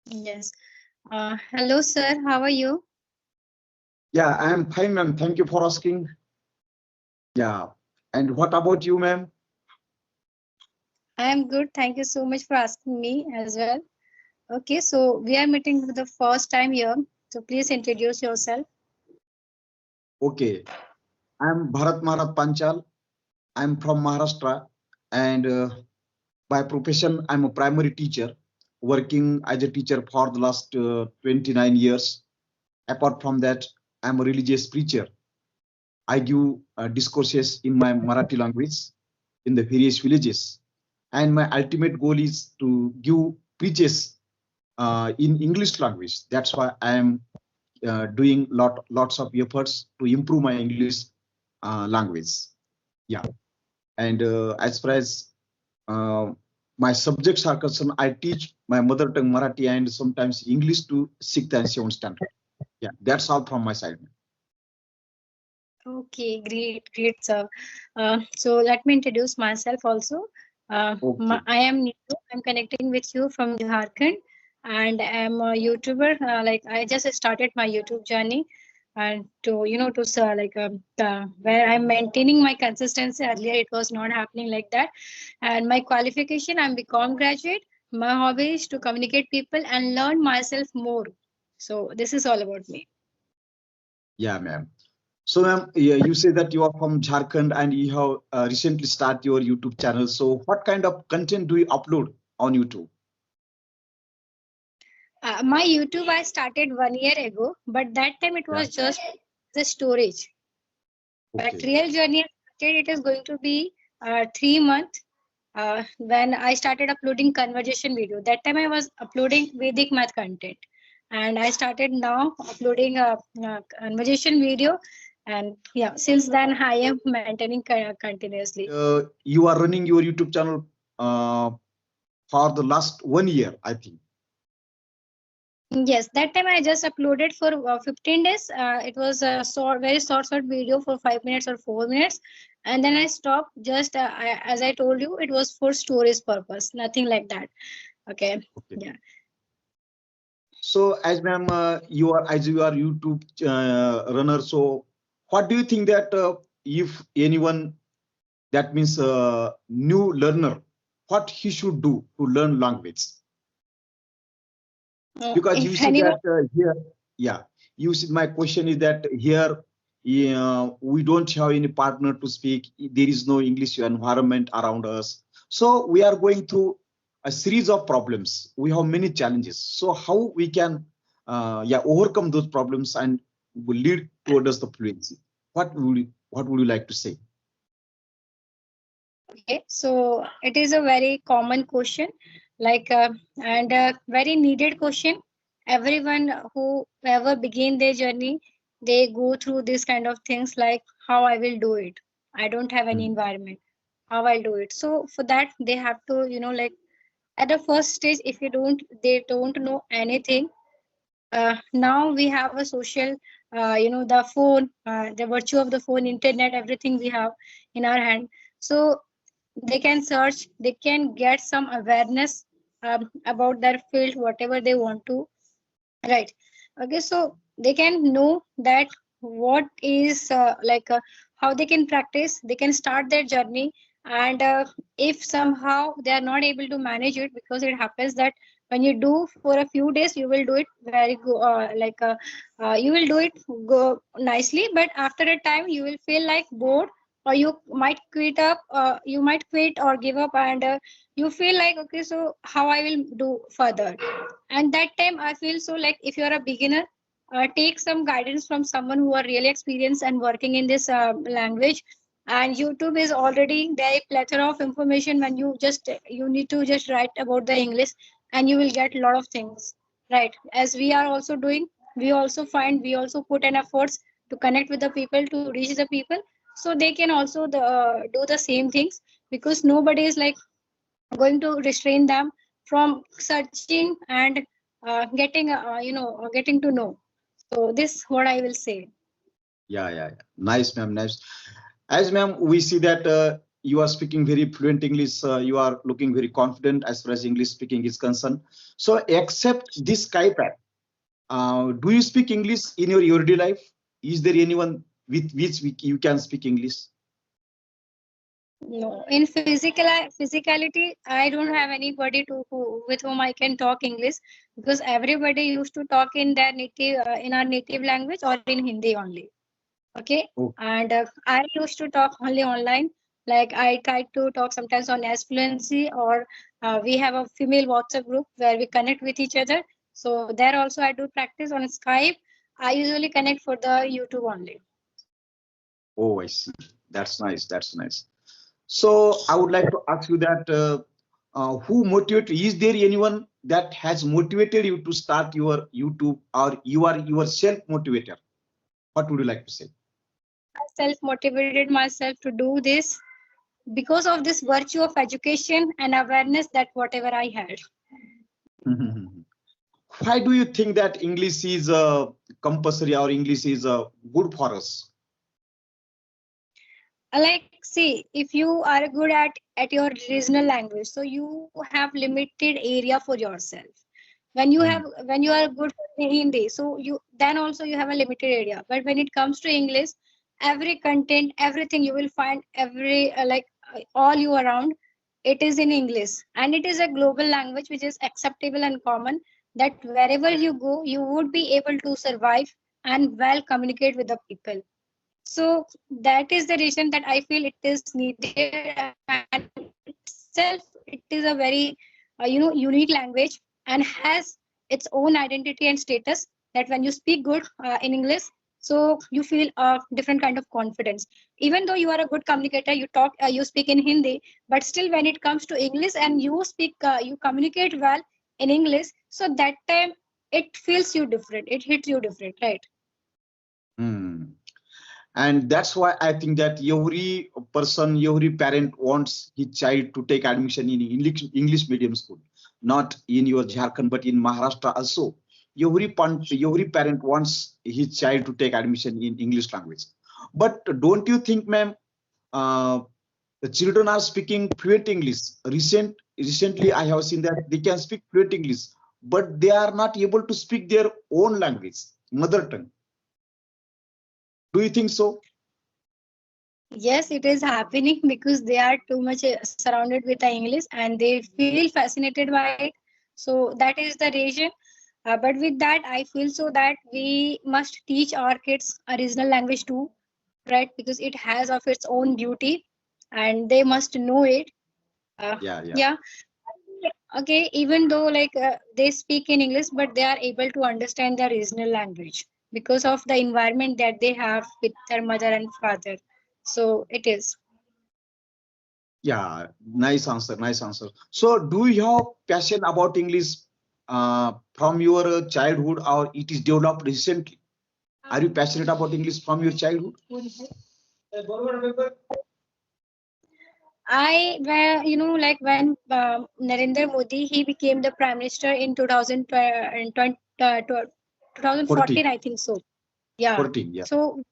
Yes. Hello, sir. How are you? Yeah, I am fine, ma'am. Thank you for asking. Yeah. And what about you, ma'am? I am good. Thank you so much for asking me as well. Okay, so we are meeting for the first time here. So please introduce yourself. Okay. I'm Bharat Maharat Panchal. I'm from Maharashtra. And by profession, I'm a primary teacher, working as a teacher for the last 29 years. Apart from that, I'm a religious preacher. I give discourses in my Marathi language in the various villages. And my ultimate goal is to give preaches in English language. That's why I am doing lots of efforts to improve my English language. Yeah, and as far as uh, my subjects are concerned, I teach my mother tongue Marathi and sometimes English to sixth and seventh standard. Yeah, that's all from my side. Okay, great, sir. So let me introduce myself also. Okay. I am Neetu. I'm connecting with you from Jharkhand, and I'm a YouTuber. Like I just started my YouTube journey, and where I'm maintaining my consistency. Earlier, it was not happening like that. And my qualification, I'm BCom graduate. My hobby is to communicate people and learn myself more. So this is all about me. Yeah, ma'am. So, ma'am, yeah, you say that you are from Jharkhand and you have recently started your YouTube channel. So, what kind of content do you upload on YouTube? My YouTube I started 1 year ago, but that time it Yeah. was just the storage. But Okay. real journey I started, it is going to be 3 months when I started uploading conversation video. That time I was uploading Vedic math content, and I started now uploading a conversation video. And yeah, since then I am maintaining continuously. You are running your YouTube channel uh, for the last 1 year, I think. Yes, that time I just uploaded for 15 days. It was a very short video for 5 minutes or 4 minutes, and then I stopped. Just as I told you, it was for storage purpose, nothing like that. Okay, Okay. yeah. So, as ma'am, you are YouTube runner. So, what do you think that if anyone that means new learner, what he should do to learn language? Because you If see anyone, that here, yeah, you see my question is that here we don't have any partner to speak. There is no English environment around us, so we are going through a series of problems. We have many challenges. So how we can yeah, overcome those problems and will lead towards the fluency? What would you like to say? okay, so it is a very common question, like and a very needed question. Everyone who ever begin their journey, they go through this kind of things like how I will do it. I don't have any Hmm. environment. How I'll do it. So for that, they have to, like at the first stage, if they don't know anything. Now we have a social, the phone, the virtue of the phone, internet, everything we have in our hand. So they can search, they can get some awareness about their field, whatever they want to. Right. Okay. So they can know that what is how they can practice, they can start their journey. And if somehow they are not able to manage it, because it happens that when you do for a few days, you will do it very good, you will do it go nicely. But after a time, you will feel like bored, or you might quit or give up, and you feel like, okay, so how I will do further. And that time I feel so like if you're a beginner, take some guidance from someone who are really experienced and working in this language. And YouTube is already there, plethora of information. When you need to just write about the English, and you will get a lot of things, right? As we are also doing, we also put in efforts to connect with the people, to reach the people, so they can also do the same things, because nobody is like going to restrain them from searching and getting to know. So this what I will say. Yeah, yeah, yeah. Nice, ma'am. Nice. As ma'am, we see that you are speaking very fluent English. You are looking very confident as far as English speaking is concerned. So, except this Skype app, do you speak English in your everyday life? Is there anyone with which you can speak English? No, in physicality, I don't have anybody with whom I can talk English, because everybody used to talk in their native in our native language or in Hindi only. Okay, Oh. and I used to talk only online. Like I tried to talk sometimes on S Fluency, or we have a female WhatsApp group where we connect with each other. So there also I do practice on Skype. I usually connect for the YouTube only. Oh, I see. That's nice. That's nice. So I would like to ask you that who motivated? Is there anyone that has motivated you to start your YouTube, or you are yourself motivator? What would you like to say? Self motivated myself to do this because of this virtue of education and awareness that whatever I had. Why do you think that English is compulsory, or English is good for us? Like, see, if you are good at your regional language, so you have limited area for yourself. When you have when you are good in Hindi, so you then also you have a limited area. But when it comes to English, every content, everything you will find all you around, it is in English, and it is a global language which is acceptable and common, that wherever you go you would be able to survive and well communicate with the people. So that is the reason that I feel it is needed, and itself it is a very unique language and has its own identity and status, that when you speak good in English, so you feel a different kind of confidence. Even though you are a good communicator, you speak in Hindi, but still when it comes to English and you communicate well in English, so that time it feels you different, it hits you different, right? Hmm. And that's why I think that every person, every parent wants his child to take admission in English medium school, not in your Jharkhand, but in Maharashtra also. Every parent wants his child to take admission in English language. But don't you think, ma'am, uh, the children are speaking fluent English? Recently, I have seen that they can speak fluent English, but they are not able to speak their own language, mother tongue. Do you think so? Yes, it is happening because they are too much surrounded with the English and they feel fascinated by it. So that is the reason. But with that, I feel so that we must teach our kids a regional language too, right? Because it has of its own beauty and they must know it. Yeah, yeah. Yeah. Okay. Even though they speak in English, but they are able to understand their regional language because of the environment that they have with their mother and father. So it is. Yeah, nice answer, nice answer. So, do you have passion about English from your childhood, or it is developed recently? Are you passionate about English from your childhood? When Narendra Modi, he became the prime minister in 14, 2014, I think so. Yeah. 14, yeah. So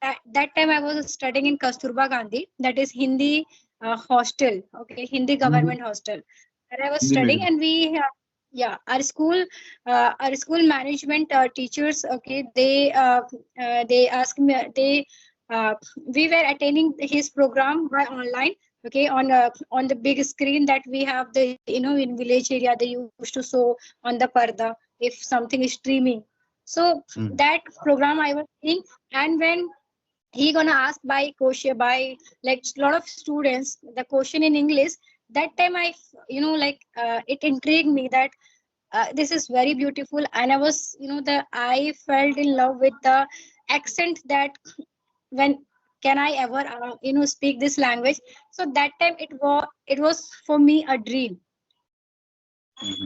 that time I was studying in Kasturba Gandhi, that is Hindi hostel, okay, Hindi government hostel. And I was Hindi studying, medium. and yeah, our school management teachers, okay, they asked me, we were attending his program by online, okay, on the big screen that we have, the in village area they used to show on the parda if something is streaming. So that program I was seeing, and when he gonna ask by question by like a lot of students the question in English, that time it intrigued me that this is very beautiful, and I was I felt in love with the accent, that when can I ever speak this language. So that time it was for me a dream.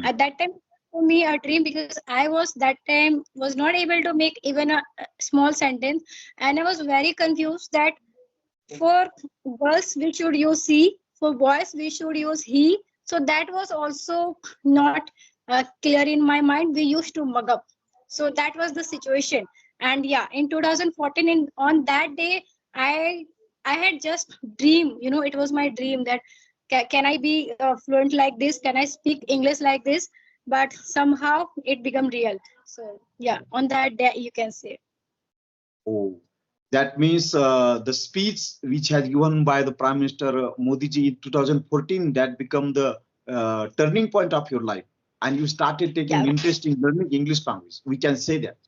At that time for me a dream, because I was that time was not able to make even a small sentence, and I was very confused that for girls we should use she, for boys we should use he. So that was also not clear in my mind. We used to mug up. So that was the situation. And yeah, in 2014, on that day, I I had just dream, it was my dream that can I be fluent like this? Can I speak English like this? But somehow it become real. So yeah, on that day you can say. Oh, that means the speech which has given by the Prime Minister Modi ji in 2014 that become the turning point of your life, and you started taking Yeah. interest in learning English language. We can say that.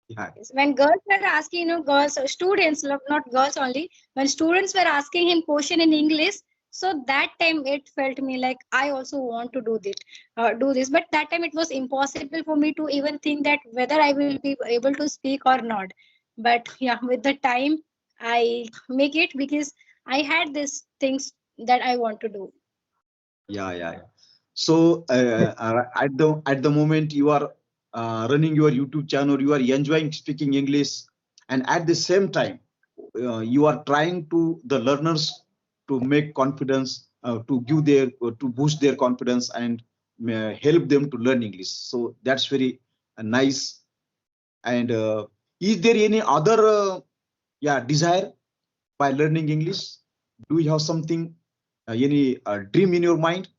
Yeah. When girls were asking, girls, students, not girls only, when students were asking him question in English, so that time it felt me like I also want to do this. But that time it was impossible for me to even think that whether I will be able to speak or not. But yeah, with the time, I make it because I had these things that I want to do. Yeah. So at the moment you are running your YouTube channel, you are enjoying speaking English, and at the same time you are trying to the learners to make confidence, to give their to boost their confidence and help them to learn English. So that's very nice. And is there any other desire by learning English? Do you have something, any dream in your mind?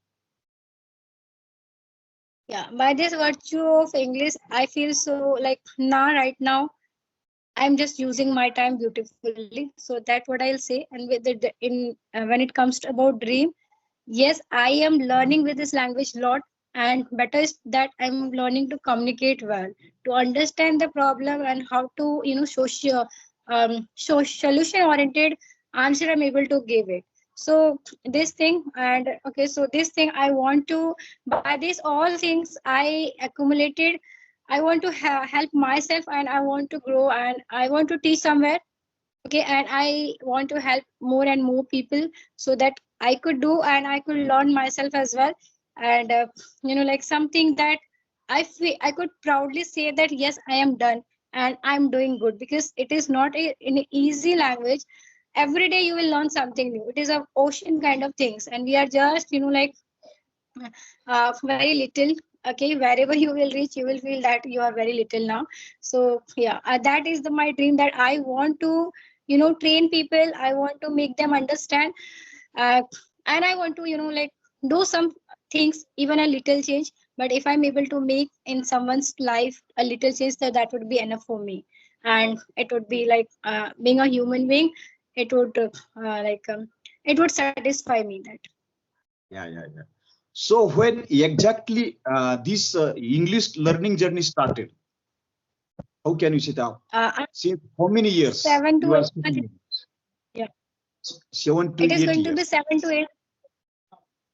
Yeah, by this virtue of English, I feel so like right now I'm just using my time beautifully. So that's what I'll say. And with when it comes to about dream, yes, I am learning with this language lot, and better is that I'm learning to communicate well, to understand the problem and how to solution oriented answer I'm able to give it. So this thing and okay, so this thing I want to by this all things I accumulated I want to help myself and I want to grow and I want to teach somewhere. Okay, and I want to help more and more people so that I could do and I could learn myself as well. And like something that I could proudly say that yes, I am done and I'm doing good because it is not an easy language. Every day you will learn something new. It is a ocean kind of things, and we are just very little. Okay, wherever you will reach you will feel that you are very little now. So yeah, that is my dream, that I want to train people, I want to make them understand, uh, and I want to do some things, even a little change. But if I'm able to make in someone's life a little change, so that would be enough for me. And it would be like being a human being, it would it would satisfy me that. Yeah. So when exactly this English learning journey started? How can you say that? Since how many years 7 to you are 8 months. speaking? Yeah, 7 to it is 8 going to be years. 7 to 8.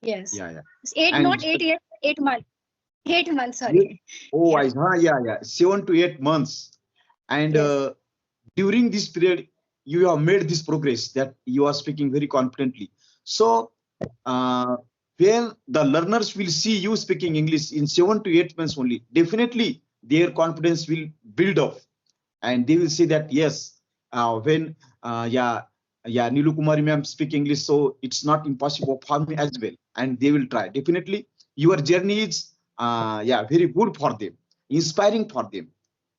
Yes, Yeah. it's eight, And not 8 years, 8 months. 8 months. ye- Sorry. oh, Yeah. yeah. 7 to 8 months. And Yes. during this period, you have made this progress that you are speaking very confidently. So uh, when the learners will see you speaking English in 7 to 8 months only, definitely their confidence will build up, and they will say that yes, when Nilu Kumari ma'am speak English, so it's not impossible for me as well, and they will try. Definitely, your journey is very good for them, inspiring for them.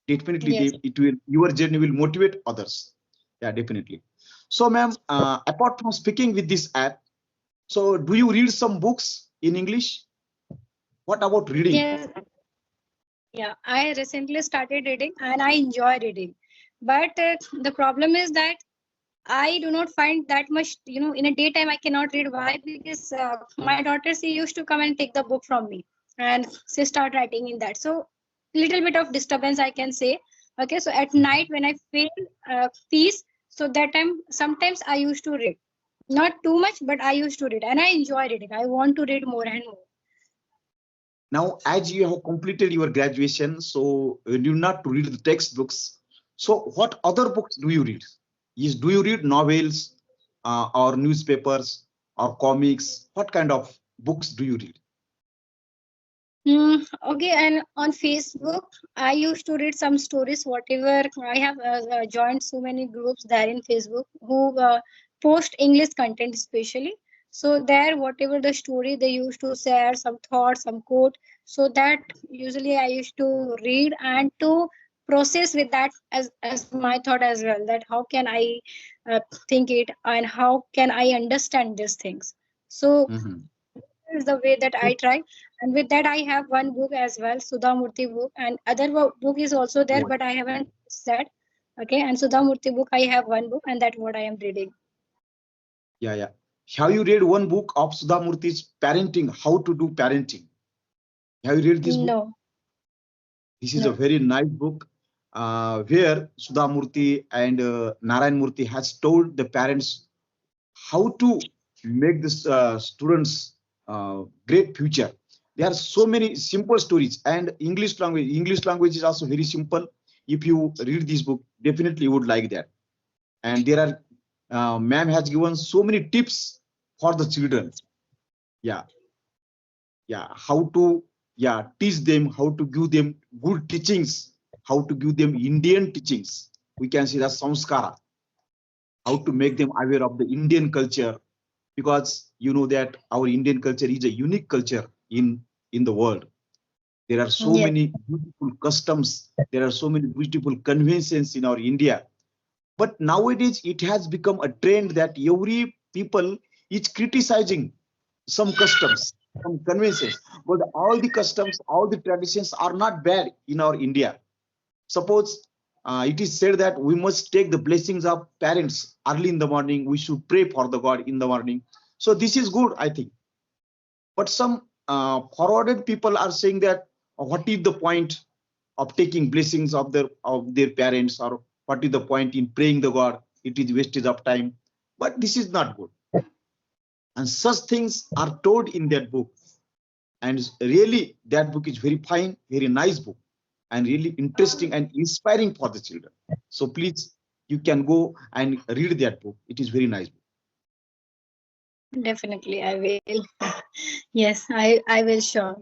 Definitely, Yes. it will your journey will motivate others. Yeah, definitely. So, ma'am, apart from speaking with this app, so do you read some books in English? What about reading? Yes. Yeah. I recently started reading and I enjoy reading. But the problem is that I do not find that much, in a daytime I cannot read. Why? Because my daughter, she used to come and take the book from me and she start writing in that. So little bit of disturbance I can say. Okay, so at night when I feel peace, so that time sometimes I used to read. Not too much, but I used to read and I enjoy reading. I want to read more and more. Now, as you have completed your graduation, so you not to read the textbooks. So, what other books do you read? Do you read novels or newspapers or comics? What kind of books do you read? Okay, and on Facebook, I used to read some stories, whatever. I have joined so many groups there in Facebook who post English content, especially. So, there, whatever the story they used to share, some thoughts, some quote. So, that usually I used to read and to process with that as my thought as well, that how can I think it and how can I understand these things. So Mhm. is the way that I try. And with that, I have one book as well, Sudha Murthy book, and other book is also there, Great. but I haven't said. Okay, and Sudha Murthy book, I have one book, and that's what I am reading. Yeah, yeah. Have you read one book of Sudha Murthy's Parenting, How to Do Parenting? Have you read this book? No, This is a no. very nice book where Sudha Murthy and Narayan Murthy has told the parents how to make this students great future. There are so many simple stories, and English language is also very simple. If you read this book, definitely you would like that. And there are ma'am has given so many tips for the children. Yeah, yeah, how to, yeah, teach them, how to give them good teachings, how to give them Indian teachings. We can see the samskara, how to make them aware of the Indian culture, because you know that our Indian culture is a unique culture in the world. There are so Yes, many beautiful customs, there are so many beautiful conventions in our India. But nowadays it has become a trend that every people is criticizing some customs, some conventions. But all the customs, all the traditions are not bad in our India. Suppose it is said that we must take the blessings of parents early in the morning. We should pray for the God in the morning. So this is good, I think. But some forwarded people are saying that what is the point of taking blessings of their parents, or what is the point in praying the God? It is wastage of time. But this is not good. And such things are told in that book. And really, that book is very fine, very nice book, and really interesting and inspiring for the children. So please, you can go and read that book. It is very nice book. definitely I will. Yes, I will sure.